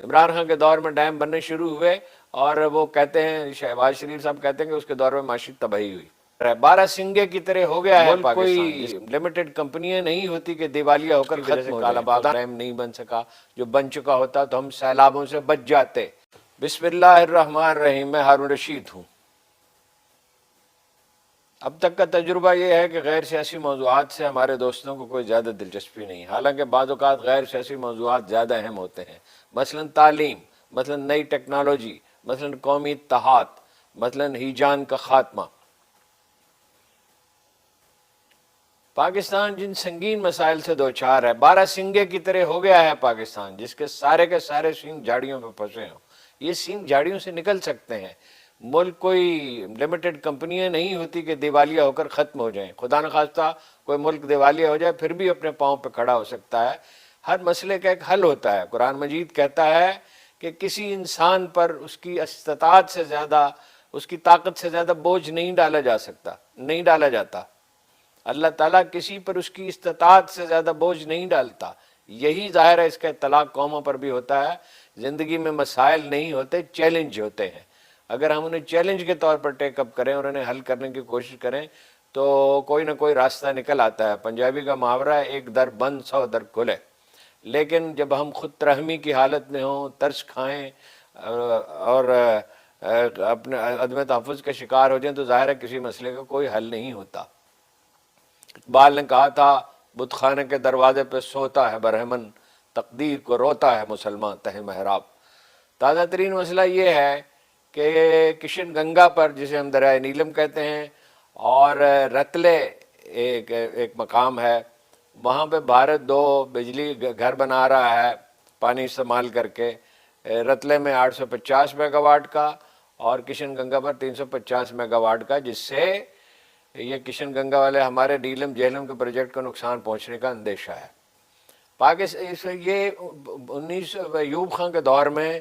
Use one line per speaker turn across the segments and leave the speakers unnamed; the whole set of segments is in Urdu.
عمران خان کے دور میں ڈیم بننے شروع ہوئے اور وہ کہتے ہیں، شہباز شریف صاحب کہتے ہیں کہ اس کے دور میں معاشی تباہی ہوئی. بارہ سنگے کی طرح ہو گیا ہے پاکستان. کوئی لمیٹڈ کمپنیاں نہیں ہوتی کہ دیوالیہ ہو کر ختم ہو جائے. کالا ڈیم نہیں بن سکا، جو بن چکا ہوتا تو ہم سیلابوں سے بچ جاتے. بسم اللہ الرحمن الرحیم. میں ہارون رشید ہوں. اب تک کا تجربہ یہ ہے کہ غیر سیاسی موضوعات سے ہمارے دوستوں کو کوئی زیادہ دلچسپی نہیں، حالانکہ بعض اوقات غیر سیاسی موضوعات زیادہ اہم ہوتے ہیں. مثلا تعلیم، مثلا نئی ٹیکنالوجی، مثلا قومی اتحاد، مثلا ہیجان کا خاتمہ. پاکستان جن سنگین مسائل سے دوچار ہے، بارہ سنگے کی طرح ہو گیا ہے پاکستان، جس کے سارے سینگ جھاڑیوں پہ پھنسے ہوں. یہ سینگ جھاڑیوں سے نکل سکتے ہیں. ملک کوئی لمیٹڈ کمپنیاں نہیں ہوتی کہ دیوالیہ ہو کر ختم ہو جائیں. خدا نخواستہ کوئی ملک دیوالیہ ہو جائے پھر بھی اپنے پاؤں پہ کھڑا ہو سکتا ہے. ہر مسئلے کا ایک حل ہوتا ہے. قرآن مجید کہتا ہے کہ کسی انسان پر اس کی استطاعت سے زیادہ، اس کی طاقت سے زیادہ بوجھ نہیں ڈالا جا سکتا، نہیں ڈالا جاتا. اللہ تعالیٰ کسی پر اس کی استطاعت سے زیادہ بوجھ نہیں ڈالتا. یہی ظاہر ہے اس کا اطلاق قوموں پر بھی ہوتا ہے. زندگی میں مسائل نہیں ہوتے، چیلنج ہوتے ہیں. اگر ہم انہیں چیلنج کے طور پر ٹیک اپ کریں اور انہیں حل کرنے کی کوشش کریں تو کوئی نہ کوئی راستہ نکل آتا ہے. پنجابی کا محاورہ ہے، ایک در بند 100 در کھلے. لیکن جب ہم خود ترحمی کی حالت میں ہوں، ترس کھائیں اور اپنے عدم تحفظ کا شکار ہو جائیں تو ظاہر ہے کسی مسئلے کا کوئی حل نہیں ہوتا. اقبال نے کہا تھا، بت خانے کے دروازے پہ سوتا ہے برہمن، تقدیر کو روتا ہے مسلمان تہ محراب. تازہ ترین مسئلہ یہ ہے کہ کشن گنگا پر، جسے ہم دریائے نیلم کہتے ہیں، اور رتلے ایک مقام ہے، وہاں پہ بھارت 2 بجلی گھر بنا رہا ہے پانی استعمال کر کے. رتلے میں 850 میگا واٹ کا اور کشن گنگا پر 350 میگا واٹ کا، جس سے یہ کشن گنگا والے ہمارے نیلم جہلم کے پروجیکٹ کو نقصان پہنچنے کا اندیشہ ہے. پاکستان یہ 19 ایوب خان کے دور میں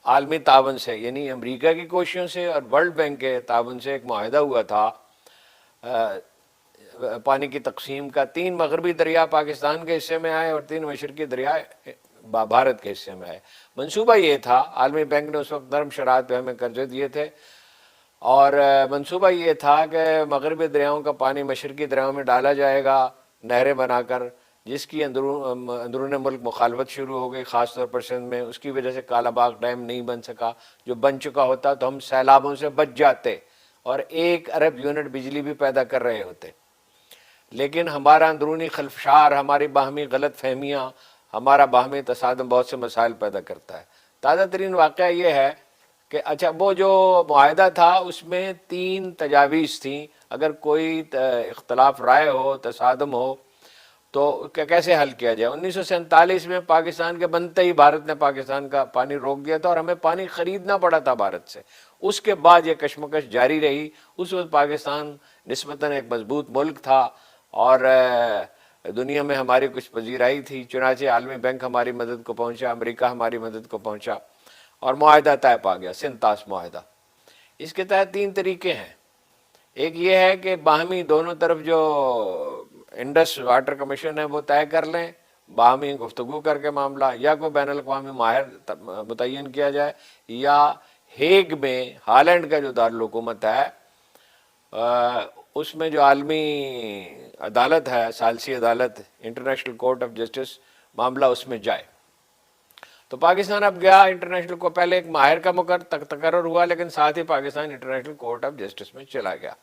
عالمی تعاون سے، یعنی امریکہ کی کوششوں سے اور ورلڈ بینک کے تعاون سے ایک معاہدہ ہوا تھا پانی کی تقسیم کا. 3 مغربی دریا پاکستان کے حصے میں آئے اور 3 مشرقی دریا بھارت کے حصے میں آئے. منصوبہ یہ تھا، عالمی بینک نے اس وقت نرم شرائط پہ ہمیں قرضے دیے تھے، اور منصوبہ یہ تھا کہ مغربی دریاؤں کا پانی مشرقی دریاؤں میں ڈالا جائے گا نہریں بنا کر، جس کی اندرون ملک مخالفت شروع ہو گئی، خاص طور پر سندھ میں. اس کی وجہ سے کالا باغ ڈیم نہیں بن سکا. جو بن چکا ہوتا تو ہم سیلابوں سے بچ جاتے اور 1 ارب یونٹ بجلی بھی پیدا کر رہے ہوتے. لیکن ہمارا اندرونی خلفشار، ہماری باہمی غلط فہمیاں، ہمارا باہمی تصادم بہت سے مسائل پیدا کرتا ہے. تازہ ترین واقعہ یہ ہے کہ اچھا، وہ جو معاہدہ تھا اس میں 3 تجاویز تھیں. اگر کوئی اختلاف رائے ہو، تصادم ہو تو کیسے حل کیا جائے. 1947 میں پاکستان کے بنتے ہی بھارت نے پاکستان کا پانی روک دیا تھا اور ہمیں پانی خریدنا پڑا تھا بھارت سے. اس کے بعد یہ کشمکش جاری رہی. اس وقت پاکستان نسبتاً ایک مضبوط ملک تھا اور دنیا میں ہماری کچھ پذیرائی تھی. چنانچہ عالمی بینک ہماری مدد کو پہنچا، امریکہ ہماری مدد کو پہنچا اور معاہدہ طے پا گیا، سنتاس معاہدہ. اس کے تحت 3 طریقے ہیں. ایک یہ ہے کہ باہمی دونوں طرف جو انڈس واٹر کمیشن ہے وہ طے کر لیں، باہمی گفتگو کر کے معاملہ، یا کوئی بین الاقوامی ماہر متعین کیا جائے، یا ہیگ میں ہالینڈ کا جو دارالحکومت ہے اس میں جو عالمی عدالت ہے، ثالثی عدالت، انٹرنیشنل کورٹ آف جسٹس، معاملہ اس میں جائے. تو پاکستان اب گیا انٹرنیشنل کو، پہلے ایک ماہر کا تقرر ہوا، لیکن ساتھ ہی Pakistan international court of justice میں چلا گیا.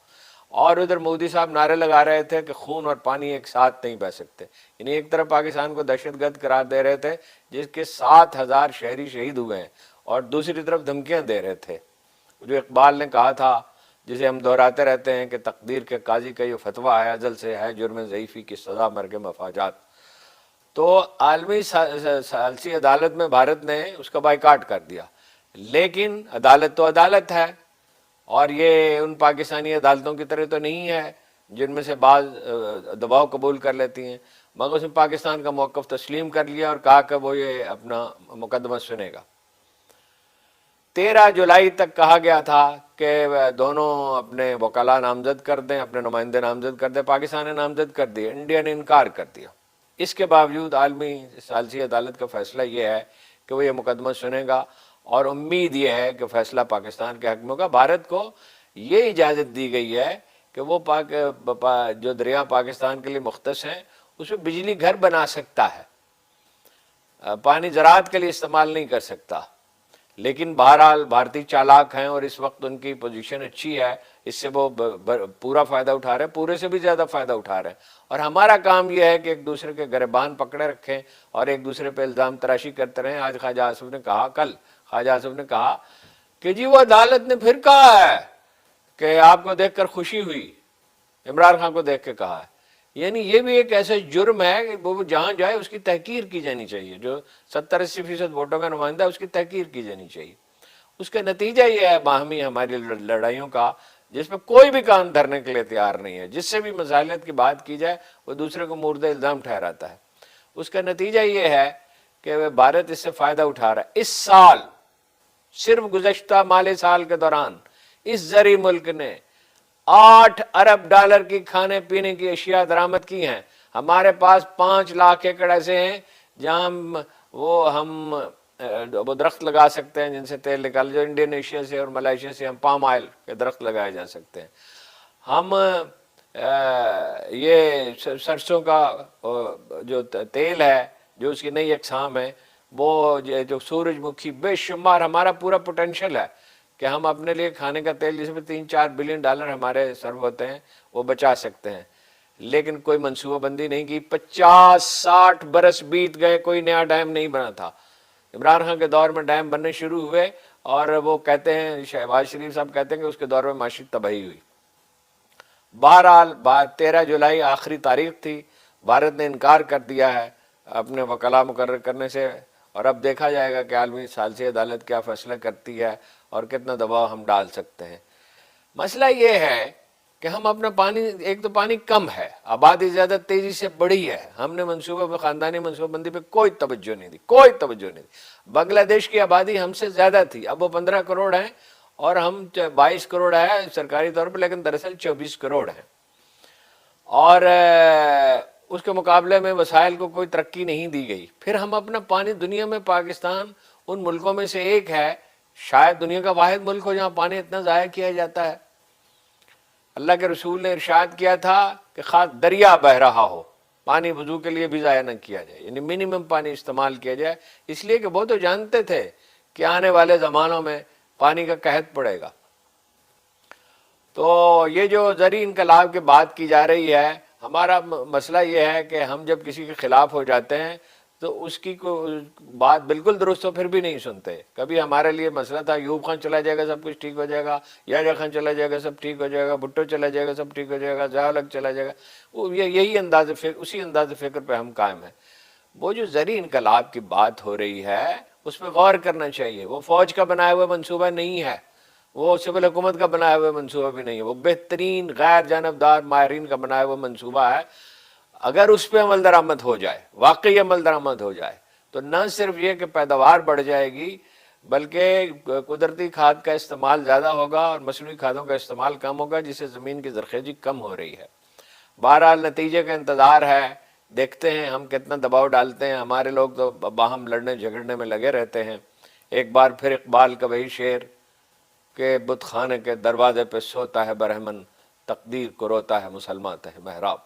اور ادھر مودی صاحب نعرے لگا رہے تھے کہ خون اور پانی ایک ساتھ نہیں بہ سکتے. یعنی ایک طرف پاکستان کو دہشت گرد قرار دے رہے تھے جس کے 7,000 شہری شہید ہوئے ہیں، اور دوسری طرف دھمکیاں دے رہے تھے. جو اقبال نے کہا تھا، جسے ہم دہراتے رہتے ہیں، کہ تقدیر کے قاضی کا یہ فتویٰ ہے، ازل سے ہے جرم ضعیفی کی سزا مرگ مفاجات. تو عالمی ثالثی عدالت میں بھارت نے اس کا بائیکاٹ کر دیا. لیکن عدالت تو عدالت ہے، اور یہ ان پاکستانی عدالتوں کی طرح تو نہیں ہے جن میں سے بعض دباؤ قبول کر لیتی ہیں. مگر اس نے پاکستان کا موقف تسلیم کر لیا اور کہا کہ وہ یہ اپنا مقدمہ سنے گا. 13 جولائی تک کہا گیا تھا کہ دونوں اپنے وکلاء نامزد کر دیں، اپنے نمائندے نامزد کر دیں. پاکستان نے نامزد کر دیے، انڈیا نے انکار کر دیا. اس کے باوجود عالمی ثالثی عدالت کا فیصلہ یہ ہے کہ وہ یہ مقدمہ سنے گا، اور امید یہ ہے کہ فیصلہ پاکستان کے حق میں ہوگا۔ بھارت کو یہ اجازت دی گئی ہے کہ وہ جو دریا پاکستان کے لیے مختص ہیں اس میں بجلی گھر بنا سکتا ہے، پانی زراعت کے لیے استعمال نہیں کر سکتا، لیکن بہرحال بھارتی چالاک ہیں اور اس وقت ان کی پوزیشن اچھی ہے، اس سے وہ پورا فائدہ اٹھا رہے ہیں، پورے سے بھی زیادہ فائدہ اٹھا رہے ہیں۔ اور ہمارا کام یہ ہے کہ ایک دوسرے کے گریبان پکڑے رکھیں اور ایک دوسرے پہ الزام تراشی کرتے رہیں۔ آج خواجہ آصف نے کہا، کل خواجہ آصف نے کہا کہ جی وہ عدالت نے پھر کہا ہے کہ آپ کو دیکھ کر خوشی ہوئی، عمران خان کو دیکھ کے کہا ہے۔ یعنی یہ بھی ایک ایسا جرم ہے کہ وہ جہاں جائے اس کی تحقیر کی جانی چاہیے، جو 70-80% ووٹوں کا نمائندہ ہے اس کی تحقیر کی جانی چاہیے۔ اس کا نتیجہ یہ ہے باہمی ہماری لڑائیوں کا، جس میں کوئی بھی کان دھرنے کے لیے تیار نہیں ہے، جس سے بھی مصالحت کی بات کی جائے وہ دوسرے کو مورد الزام ٹھہراتا ہے۔ اس کا نتیجہ یہ ہے کہ بھارت اس سے فائدہ اٹھا رہا ہے۔ اس سال صرف گزشتہ مالی سال کے دوران اس زرعی ملک نے 8 ارب ڈالر کی کھانے پینے کی اشیاء درآمد کی ہیں۔ ہمارے پاس 5 لاکھ ایکڑ ایسے ہیں جہاں ہم وہ درخت لگا سکتے ہیں جن سے تیل نکال، جو انڈونیشیا سے اور ملائیشیا سے ہم پام آئل کے درخت لگائے جا سکتے ہیں۔ ہم یہ سرسوں کا جو تیل ہے، جو اس کی نئی اقسام ہے، وہ جو سورج مکھی، بے شمار ہمارا پورا پوٹینشیل ہے کہ ہم اپنے لیے کھانے کا تیل جس میں $3-4 بلین ہمارے سرو ہوتے ہیں وہ بچا سکتے ہیں، لیکن کوئی منصوبہ بندی نہیں کی۔ 50-60 برس بیت گئے، کوئی نیا ڈیم نہیں بنا تھا۔ عمران خان کے دور میں ڈیم بننے شروع ہوئے اور وہ کہتے ہیں، شہباز شریف صاحب کہتے ہیں کہ اس کے دور میں معاشی تباہی ہوئی۔ بہرحال 13 جولائی آخری تاریخ تھی، بھارت نے انکار کر دیا ہے اپنے وکلا مقرر کرنے سے، اور اب دیکھا جائے گا کہ عالمی ثالثی عدالت کیا فیصلہ کرتی ہے اور کتنا دباؤ ہم ڈال سکتے ہیں۔ مسئلہ یہ ہے کہ ہم اپنا پانی، ایک تو پانی کم ہے، آبادی زیادہ تیزی سے بڑھی ہے، ہم نے منصوبہ پہ، خاندانی منصوبہ بندی پہ کوئی توجہ نہیں دی، کوئی توجہ نہیں دی۔ بنگلہ دیش کی آبادی ہم سے زیادہ تھی، اب وہ 15 کروڑ ہیں اور ہم 22 کروڑ ہے سرکاری طور پر، لیکن دراصل 24 کروڑ ہیں، اور اس کے مقابلے میں وسائل کو کوئی ترقی نہیں دی گئی۔ پھر ہم اپنا پانی، دنیا میں پاکستان ان ملکوں میں سے ایک ہے، شاید دنیا کا واحد ملک ہو جہاں پانی اتنا ضائع کیا جاتا ہے۔ اللہ کے رسول نے ارشاد کیا تھا کہ خواہ دریا بہ رہا ہو، پانی وضو کے لیے بھی ضائع نہ کیا جائے، یعنی منیمم پانی استعمال کیا جائے، اس لیے کہ وہ تو جانتے تھے کہ آنے والے زمانوں میں پانی کا قحط پڑے گا۔ تو یہ جو زرعی انقلاب کی بات کی جا رہی ہے، ہمارا مسئلہ یہ ہے کہ ہم جب کسی کے خلاف ہو جاتے ہیں تو اس کی بات بالکل درست ہو پھر بھی نہیں سنتے۔ کبھی ہمارے لیے مسئلہ تھا ایوب خان چلا جائے گا سب کچھ ٹھیک ہو جائے گا، یحییٰ خان چلا جائے گا سب ٹھیک ہو جائے گا، بھٹو چلا جائے گا سب ٹھیک ہو جائے گا، ضیاء الحق چلا جائے گا، یہی انداز فکر، اسی انداز فکر پہ ہم قائم ہیں۔ وہ جو زرعی انقلاب کی بات ہو رہی ہے اس پہ غور کرنا چاہیے۔ وہ فوج کا بنایا ہوا منصوبہ نہیں ہے، وہ سول حکومت کا بنایا ہوا منصوبہ بھی نہیں ہے، وہ بہترین غیر جانبدار ماہرین کا بنایا ہوا منصوبہ ہے۔ اگر اس پہ عمل درآمد ہو جائے، واقعی عمل درآمد ہو جائے، تو نہ صرف یہ کہ پیداوار بڑھ جائے گی، بلکہ قدرتی کھاد کا استعمال زیادہ ہوگا اور مصنوعی کھادوں کا استعمال کم ہوگا، جس سے زمین کی زرخیزی کم ہو رہی ہے۔ بہرحال نتیجے کا انتظار ہے، دیکھتے ہیں ہم کتنا دباؤ ڈالتے ہیں۔ ہمارے لوگ تو باہم لڑنے جھگڑنے میں لگے رہتے ہیں۔ ایک بار پھر اقبال کا وہی شعر کہ بت خانے کے دروازے پہ سوتا ہے برہمن، تقدیر کو روتا ہے مسلمان تہ محراب۔